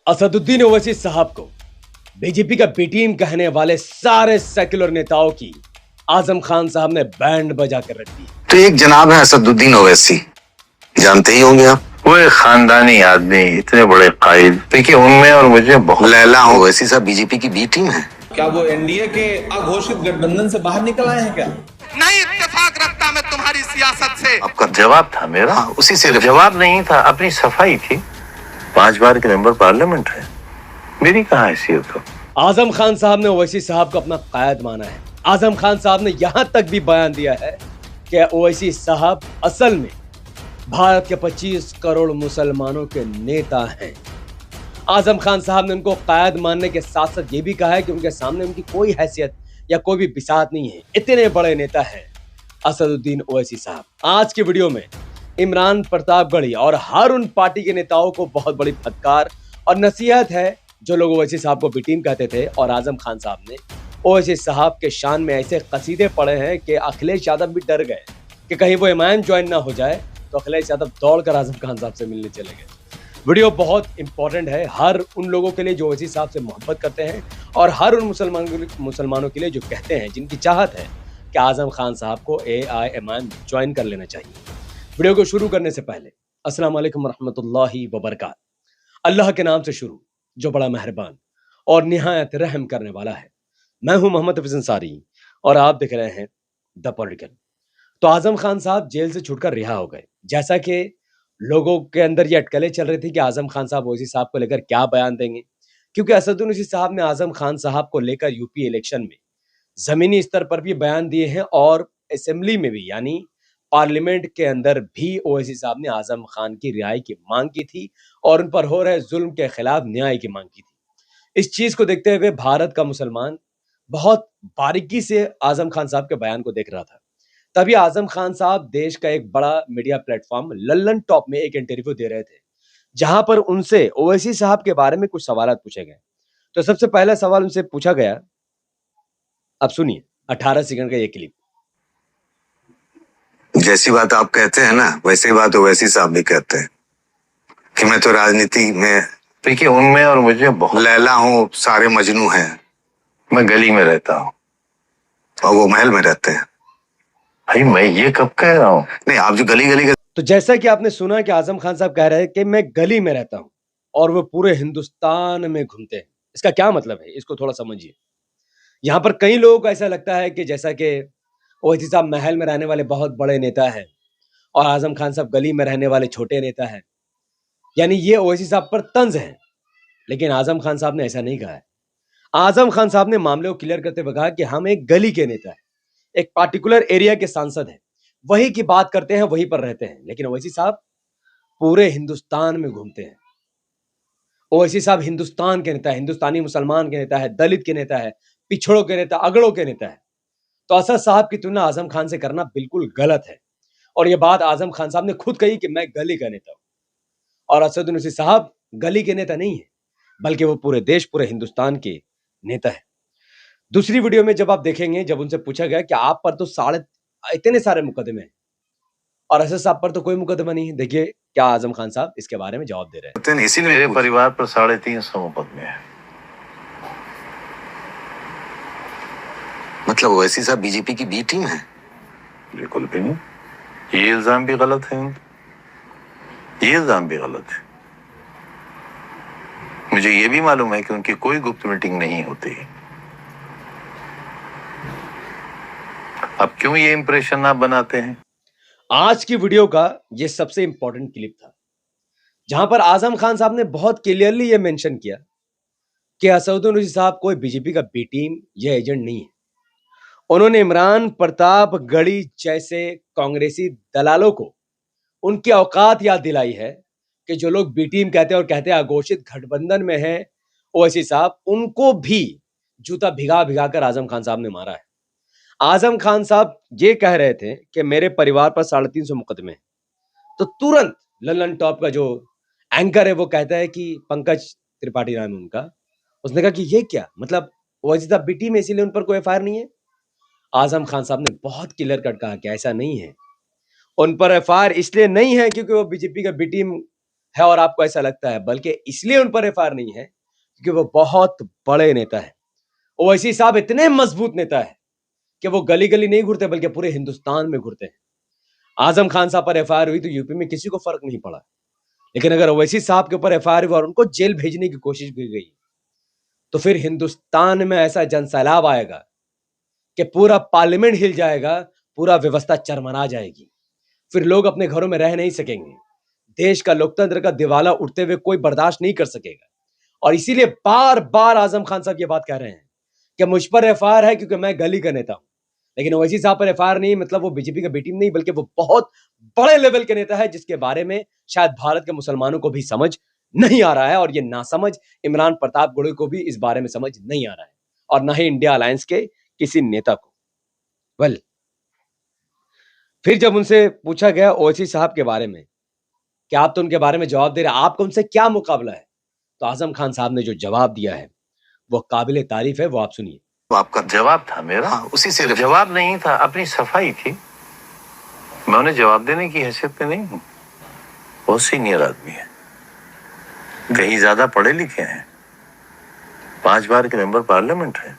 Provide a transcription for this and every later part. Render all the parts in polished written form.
असदुद्दीन ओवैसी साहब को बीजेपी का बी टीम कहने वाले सारे सेक्युलर नेताओं की आजम खान साहब ने बैंड बजा कर रख दी। तो एक जनाब है असदुद्दीन ओवैसी, जानते ही होंगे आप। वो एक खानदानी आदमी, इतने बड़े कायद, देखिए उनमें और मुझे बहुत लैला ओवैसी साहब बीजेपी की बी टीम है। क्या वो एनडीए के अघोषित गठबंधन से बाहर निकल आए हैं क्या? नहीं इत्तेफाक रखता मैं तुम्हारी सियासत से। आपका जवाब था मेरा, उसी से जवाब नहीं था, अपनी सफाई थी। 5 बार के मेंबर पार्लियामेंट है, मेरी कहाँ हैसियत हो। आजम खान साहब ने ओवैसी साहब को अपना कायद माना है। आजम खान साहब ने यहां तक भी बयान दिया है कि ओवैसी साहब असल में भारत के 25 करोड़ मुसलमानों के नेता हैं। आजम खान साहब ने उनको कायद मानने के साथ साथ ये भी कहा है कि उनके सामने उनकी कोई हैसियत या कोई भी बिसात नहीं है। इतने बड़े नेता हैं असदुद्दीन ओवैसी साहब। आज की वीडियो में इमरान प्रतापगढ़ी और हर उन पार्टी के नेताओं को बहुत बड़ी फटकार और नसीहत है जो लोग ओवैसी साहब को बी टीम कहते थे। और आजम खान साहब ने ओवैसी साहब के शान में ऐसे कसीदे पढ़े हैं कि अखिलेश यादव भी डर गए कि कहीं वो एमआईएम ज्वाइन ना हो जाए, तो अखिलेश यादव दौड़कर आजम खान साहब से मिलने चले गए। वीडियो बहुत इंपॉर्टेंट है हर उन लोगों के लिए जो ओवैसी साहब से मोहब्बत करते हैं और हर उन मुसलमानों के लिए जो कहते हैं, जिनकी चाहत है कि आजम खान साहब को एआईएमआईएम ज्वाइन कर लेना चाहिए। वीडियो को शुरू करने से पहले अस्सलाम वालेकुम रहमतुल्लाहि व बरकातहू। अल्लाह के नाम से शुरू जो बड़ा मेहरबान और निहायत रहम करने वाला है। मैं हूं मोहम्मद हफीज अंसारी और आप देख रहे हैं द पॉलिटिकल। तो आजम खान साहब जेल से छूटकर रिहा हो गए। जैसा कि लोगों के अंदर ये अटकलें चल रही थी कि आजम खान साहब ओवैसी साहब को लेकर क्या बयान देंगे, क्योंकि असदुद्दीन ओवैसी साहब ने आजम खान साहब को लेकर यूपी इलेक्शन में जमीनी स्तर पर भी बयान दिए हैं और असेंबली में भी, यानी पार्लियामेंट के अंदर भी ओवैसी साहब ने आजम खान की रिहाई की मांग की थी और उन पर हो रहे जुल्म के खिलाफ न्याय की मांग की थी। इस चीज को देखते हुए भारत का मुसलमान बहुत बारीकी से आजम खान साहब के बयान को देख रहा था। तभी आजम खान साहब देश का एक बड़ा मीडिया प्लेटफॉर्म लल्लन टॉप में एक इंटरव्यू दे रहे थे, जहां पर उनसे ओवैसी साहब के बारे में कुछ सवाल पूछे गए। तो सबसे पहला सवाल उनसे पूछा गया, अब सुनिए 18 सेकंड का ये क्लिप। जैसी बात आप कहते हैं ना, वैसी बात ओवैसी साहब भी कहते हैं कि मैं तो राजनीति में, देखिए उनमें और मुझे बहुत लैला हूँ, सारे मजनू हैं। मैं गली में रहता हूँ और वो महल में रहते हैं। भाई मैं ये कब कह रहा हूँ? नहीं, आप जो गली गली तो जैसा कि आपने सुना कि आजम खान साहब कह रहे हैं कि मैं गली में रहता हूं और वो पूरे हिंदुस्तान में घूमते हैं। इसका क्या मतलब है, इसको थोड़ा समझिए। यहाँ पर कई लोगों को ऐसा लगता है कि जैसा कि ओवैसी साहब महल में रहने वाले बहुत बड़े नेता हैं और आजम खान साहब गली में रहने वाले छोटे नेता हैं, यानी ये ओवैसी साहब पर तंज है। लेकिन आजम खान साहब ने ऐसा नहीं कहा है। आजम खान साहब ने मामले को क्लियर करते हुए कहा कि हम एक गली के नेता है, एक पार्टिकुलर एरिया के सांसद हैं, वही की बात करते हैं, वहीं पर रहते हैं। लेकिन ओवैसी साहब पूरे हिंदुस्तान में घूमते हैं। ओवैसी साहब हिंदुस्तान के नेता है, हिंदुस्तानी मुसलमान के नेता है, दलित के नेता है, पिछड़ों के नेता, अगड़ों के नेता है। तो असद साहब की तुलना आजम खान से करना बिल्कुल गलत है और यह बात आजम खान साहब ने खुद कही कि मैं गली का नेता हूं। और असदुद्दीन ओवैसी साहब गली के नेता नहीं है, बल्कि वो पूरे देश, पूरे हिंदुस्तान के नेता है। दूसरी वीडियो में जब आप देखेंगे, जब उनसे पूछा गया कि आप पर तो इतने सारे मुकदमे हैं और असद साहब पर तो कोई मुकदमा नहीं है, देखिए क्या आजम खान साहब इसके बारे में जवाब दे रहे हैं। हैं, इसीलिए मेरे परिवार पर 350 मुकदमे हैं। मतलब ओवैसी साहब बीजेपी की बी टीम है? बिल्कुल भी नहीं, ये इल्जाम भी गलत है, ये इल्जाम भी गलत है। मुझे ये भी मालूम है कि उनकी कोई गुप्त मीटिंग नहीं होती। अब क्यों ये इंप्रेशन आप बनाते हैं? आज की वीडियो का ये सबसे इंपॉर्टेंट क्लिप था, जहां पर आजम खान साहब ने बहुत क्लियरली ये मेंशन किया कि असदुद्दीन ओवैसी साहब कोई बीजेपी का बी टीम या एजेंट नहीं है। उन्होंने इमरान प्रतापगढ़ी जैसे कांग्रेसी दलालों को उनकी औकात याद दिलाई है कि जो लोग बी टीम कहते हैं और कहते हैं अघोषित गठबंधन में है ओवैसी साहब, उनको भी जूता भिगा भिगा कर आजम खान साहब ने मारा है। आजम खान साहब ये कह रहे थे कि मेरे परिवार पर 350 मुकदमे हैं, तो तुरंत लल्लन टॉप का जो एंकर है वो कहता है कि पंकज त्रिपाठी नाम है उनका, उसने कहा कि ये क्या मतलब ओवैसी साहब बी टीम है इसीलिए उन पर कोई एफआईआर नहीं है। आजम खान साहब ने बहुत क्लियर कट कहा कि ऐसा नहीं है, उन पर एफआईआर इसलिए नहीं है क्योंकि वो बीजेपी का बी टीम है और आपको ऐसा लगता है, बल्कि इसलिए उन पर एफआईआर नहीं है क्योंकि वो बहुत बड़े नेता है। ओवैसी साहब इतने मजबूत नेता है कि वो गली गली नहीं घूरते बल्कि पूरे हिंदुस्तान में घूरते हैं। आजम खान साहब पर एफआईआर हुई तो यूपी में किसी को फर्क नहीं पड़ा, लेकिन अगर ओवैसी साहब के ऊपर एफआईआर हुई और उनको जेल भेजने की कोशिश की गई तो फिर हिंदुस्तान में ऐसा जनसैलाब आएगा कि पूरा पार्लियामेंट हिल जाएगा, पूरा व्यवस्था चरमरा जाएगी, फिर लोग अपने घरों में रह नहीं सकेंगे। देश का लोकतंत्र का दिवाला उठते हुए कोई बर्दाश्त नहीं कर सकेगा। और इसीलिए बार बार आजम खान साहब ये बात कह रहे हैं कि मुझ पर एफआईआर है क्योंकि मैं गली का नेता हूं, लेकिन ओवैसी साहब पर एफआईआर नहीं, मतलब वो बीजेपी का बी टीम नहीं, बल्कि वो बहुत बड़े लेवल के नेता है जिसके बारे में शायद भारत के मुसलमानों को भी समझ नहीं आ रहा है, और ये नासमझ इमरान प्रतापगढ़ी को भी इस बारे में समझ नहीं आ रहा है, और न ही इंडिया अलायंस के किसी नेता को। वेल, फिर जब उनसे पूछा गया ओवैसी साहब के बारे में कि आप तो उनके बारे में जवाब दे रहे हैं, आपका उनसे क्या मुकाबला है, तो आजम खान साहब ने जो जवाब दिया है वो काबिले तारीफ है, वो आप सुनिए। वो आपका जवाब था मेरा। हाँ, उसी से जवाब नहीं था, अपनी सफाई थी। मैं उन्हें जवाब देने की हैसियत में नहीं हूं। बहुत सीनियर आदमी है, कहीं ज्यादा पढ़े लिखे हैं, 5 बार के मेंबर पार्लियामेंट है,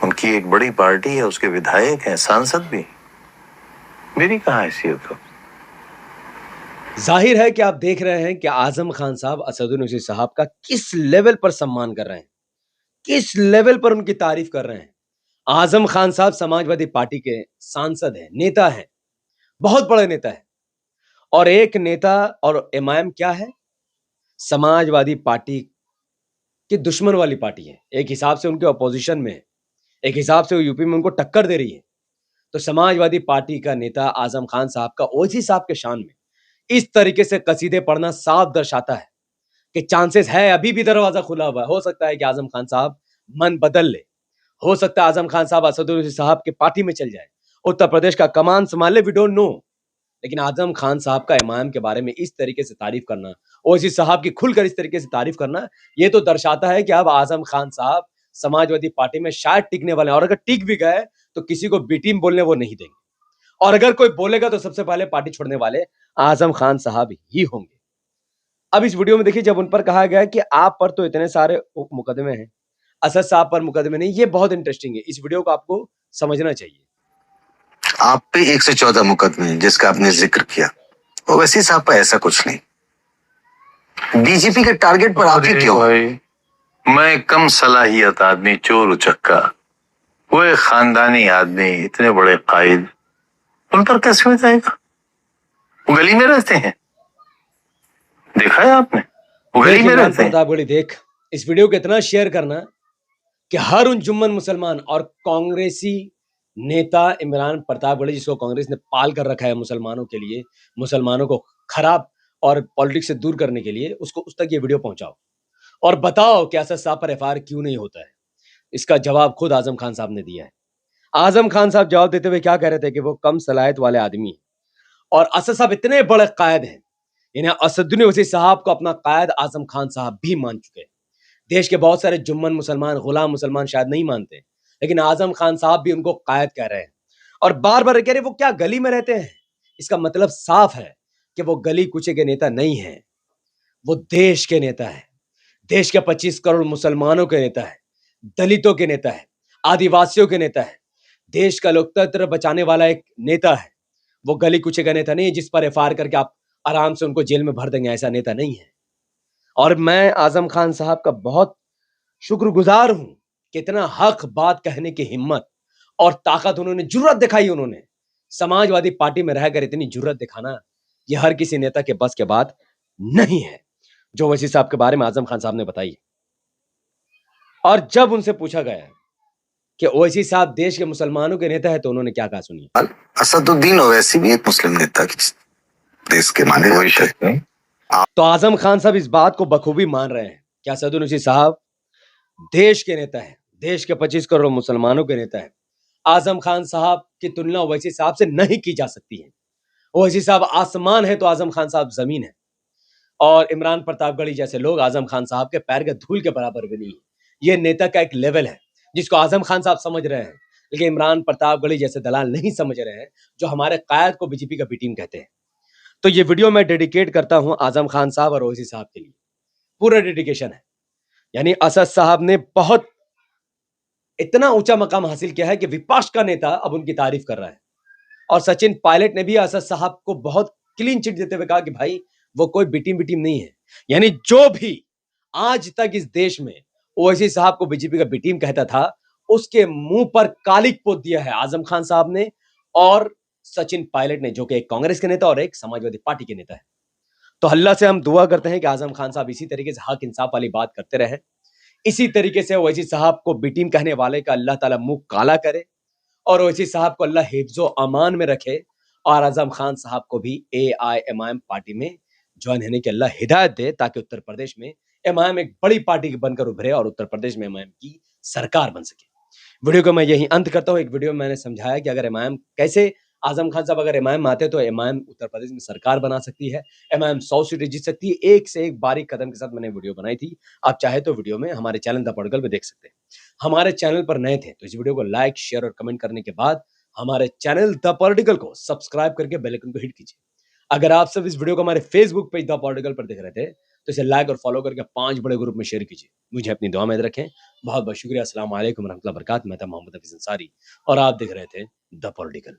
उनकी एक बड़ी पार्टी है, उसके विधायक हैं, सांसद भी। मेरी कहाँ हैसियत हो। जाहिर है कि आप देख रहे हैं कि आजम खान साहब असदुद्दीन ओवैसी साहब का किस लेवल पर सम्मान कर रहे हैं, किस लेवल पर उनकी तारीफ कर रहे हैं। आजम खान साहब समाजवादी पार्टी के सांसद हैं, नेता हैं, बहुत बड़े नेता हैं, और एक नेता और एमआईएम क्या है, समाजवादी पार्टी की दुश्मन वाली पार्टी है। एक हिसाब से उनके अपोजिशन में है, एक हिसाब से वो यूपी में उनको टक्कर दे रही है। तो समाजवादी पार्टी का नेता आजम खान साहब का ओवैसी साहब के शान में इस तरीके से कसीदे पढ़ना साफ दर्शाता है कि चांसेस है, अभी भी दरवाजा खुला हुआ है। हो सकता है कि आजम खान साहब मन बदल ले, हो सकता है आजम खान साहब असदुद्दीन ओवैसी साहब के पार्टी में चल जाए, उत्तर प्रदेश का कमान संभाल ले, वी डोंट नो। लेकिन आजम खान साहब का इमाम के बारे में इस तरीके से तारीफ करना, ओवैसी साहब की खुलकर इस तरीके से तारीफ करना, ये तो दर्शाता है कि अब आजम खान साहब समाजवादी पार्टी में शायद टिकने वाले हैं, और अगर टिक भी गए तो किसी को बी टीम बोलने वो नहीं देंगे, और अगर कोई बोलेगा तो सबसे पहले पार्टी छोड़ने वाले आजम खान साहब ही होंगे। अब इस वीडियो में देखिए, जब उन पर कहा गया कि आप पर तो इतने सारे मुकदमे हैं, असद साहब पर मुकदमे नहीं, ये बहुत इंटरेस्टिंग है, इस वीडियो को आपको समझना चाहिए। आप पे 114 मुकदमे हैं जिसका आपने जिक्र किया, ओवैसी साहब पर ऐसा कुछ नहीं। बीजेपी के टारगेट पर आप ही क्यों? भाई, मैं कम सलाहियत आदमी, चोर उचक्का, वो एक खानदानी आदमी, इतने बड़े कायद, उन पर कैसे हो जाएगा? वो गली में रहते हैं, देखा है आपने, वो गली में रहते हैं। प्रतापगढ़ी देख, इस वीडियो को इतना शेयर करना कि हर उन जुम्मन मुसलमान और कांग्रेसी नेता इमरान प्रतापगढ़ी, जिसको कांग्रेस ने पाल कर रखा है मुसलमानों के लिए, मुसलमानों को खराब और पॉलिटिक्स से दूर करने के लिए, उसको उस तक ये वीडियो पहुंचाओ और बताओ कि असद साहब पर एफआईआर क्यों नहीं होता है। इसका जवाब खुद आजम खान साहब ने दिया है। आजम खान साहब जवाब देते हुए क्या कह रहे थे कि वो कम सलाहियत वाले आदमी हैं, और असद साहब इतने बड़े कायद हैं, इन्हें असदुद्दीन ओवैसी साहब को अपना कायद आजम खान साहब भी मान चुके हैं। देश के बहुत सारे जुम्मन मुसलमान, गुलाम मुसलमान शायद नहीं मानते, लेकिन आजम खान साहब भी उनको कायद कह रहे हैं, और बार बार कह रहे वो क्या गली में रहते हैं। इसका मतलब साफ है कि वो गली कुचे के नेता नहीं है, वो देश के नेता है, देश के 25 करोड़ मुसलमानों के नेता है, दलितों के नेता है, आदिवासियों के नेता है, देश का लोकतंत्र बचाने वाला एक नेता है। वो गली कुचे का नेता नहीं है जिस पर एफआईआर करके आप आराम से उनको जेल में भर देंगे, ऐसा नेता नहीं है। और मैं आजम खान साहब का बहुत शुक्रगुजार हूं कि इतना हक बात कहने की हिम्मत और ताकत उन्होंने, जुर्रत दिखाई उन्होंने। समाजवादी पार्टी में रहकर इतनी जुर्रत दिखाना यह हर किसी नेता के बस के बात नहीं है, जो ओवैसी साहब के बारे में आजम खान साहब ने बताई। और जब उनसे पूछा गया कि ओवैसी साहब देश के मुसलमानों के नेता है, तो उन्होंने क्या कहा, सुनिए। असदुद्दीन ओवैसी भी एक मुस्लिम नेता की देश के माने कोई जाते शक नहीं। तो आजम खान साहब इस बात को बखूबी मान रहे हैं कि असदुद्दीन ओवैसी साहब देश के नेता है, देश के 25 करोड़ मुसलमानों के नेता है। आजम खान साहब की तुलना ओवैसी साहब से नहीं की जा सकती है। ओवैसी साहब आसमान है तो आजम खान साहब जमीन है, और इमरान प्रतापगढ़ी जैसे लोग आजम खान साहब के पैर के धूल के बराबर भी नहीं है। ये नेता का एक लेवल है जिसको आजम खान साहब समझ रहे हैं, लेकिन इमरान प्रतापगढ़ी जैसे दलाल नहीं समझ रहे हैं, जो हमारे कायद को बीजेपी का बी टीम कहते हैं। तो ये वीडियो मैं डेडिकेट करता हूं आजम खान साहब और ओवैसी साहब के लिए। पूरा डेडिकेशन है। यानी असद साहब ने बहुत इतना ऊंचा मकाम हासिल किया है कि विपक्ष का नेता अब उनकी तारीफ कर रहा है। और सचिन पायलट ने भी असद साहब को बहुत क्लीन चिट देते हुए कहा कि भाई वो कोई बिटीम बिटीम नहीं है। यानी जो भी आज तक इस देश में ओवैसी साहब को बीजेपी का बिटीम कहता था, उसके मुंह पर कालिक पोत दिया है आजम खान साहब ने और सचिन पायलट ने, जो कि एक कांग्रेस के नेता और एक समाजवादी पार्टी के नेता है। तो अल्लाह से हम दुआ करते हैं कि आजम खान साहब इसी तरीके से हक इंसाफ वाली बात करते रहे, इसी तरीके से ओवैसी साहब को बिटीम कहने वाले का अल्लाह ताला मुंह काला करे और ओवैसी साहब को अल्लाह हिफ्जो अमान में रखे और आजम खान साहब को भी AIMIM पार्टी में ज्वाइन होने की अल्लाह हिदायत दे, ताकि उत्तर प्रदेश में एमआईएम एक बड़ी पार्टी बनकर उभरे और उत्तर प्रदेश में एमआईएम की सरकार बन सके। वीडियो को मैं यही अंत करता हूं। एक वीडियो में मैंने समझाया कि अगर एमआईएम कैसे आजम खान साहब अगर एमआईएम आते तो एमआईएम उत्तर प्रदेश में सरकार बना सकती है, एमआईएम 100 सीटें जीत सकती है। एक से एक बारीक कदम के साथ मैंने वीडियो बनाई थी। आप चाहे तो वीडियो में हमारे चैनल द पॉलिटिकल पे देख सकते हैं। हमारे चैनल पर नए थे तो इस वीडियो को लाइक, शेयर और कमेंट करने के बाद हमारे चैनल द पॉलिटिकल को सब्सक्राइब करके बेल आइकन को हिट कीजिए। अगर आप सब इस वीडियो को हमारे फेसबुक पेज द पॉलिटिकल पर देख रहे थे तो इसे लाइक और फॉलो करके 5 बड़े ग्रुप में शेयर कीजिए। मुझे अपनी दुआ में रखें। बहुत बहुत शुक्रिया। अस्सलाम वालेकुम रहमतुल्लाहि व बरकातहू। मैं था मोहम्मद हफीज अंसारी और आप देख रहे थे द पॉलिटिकल।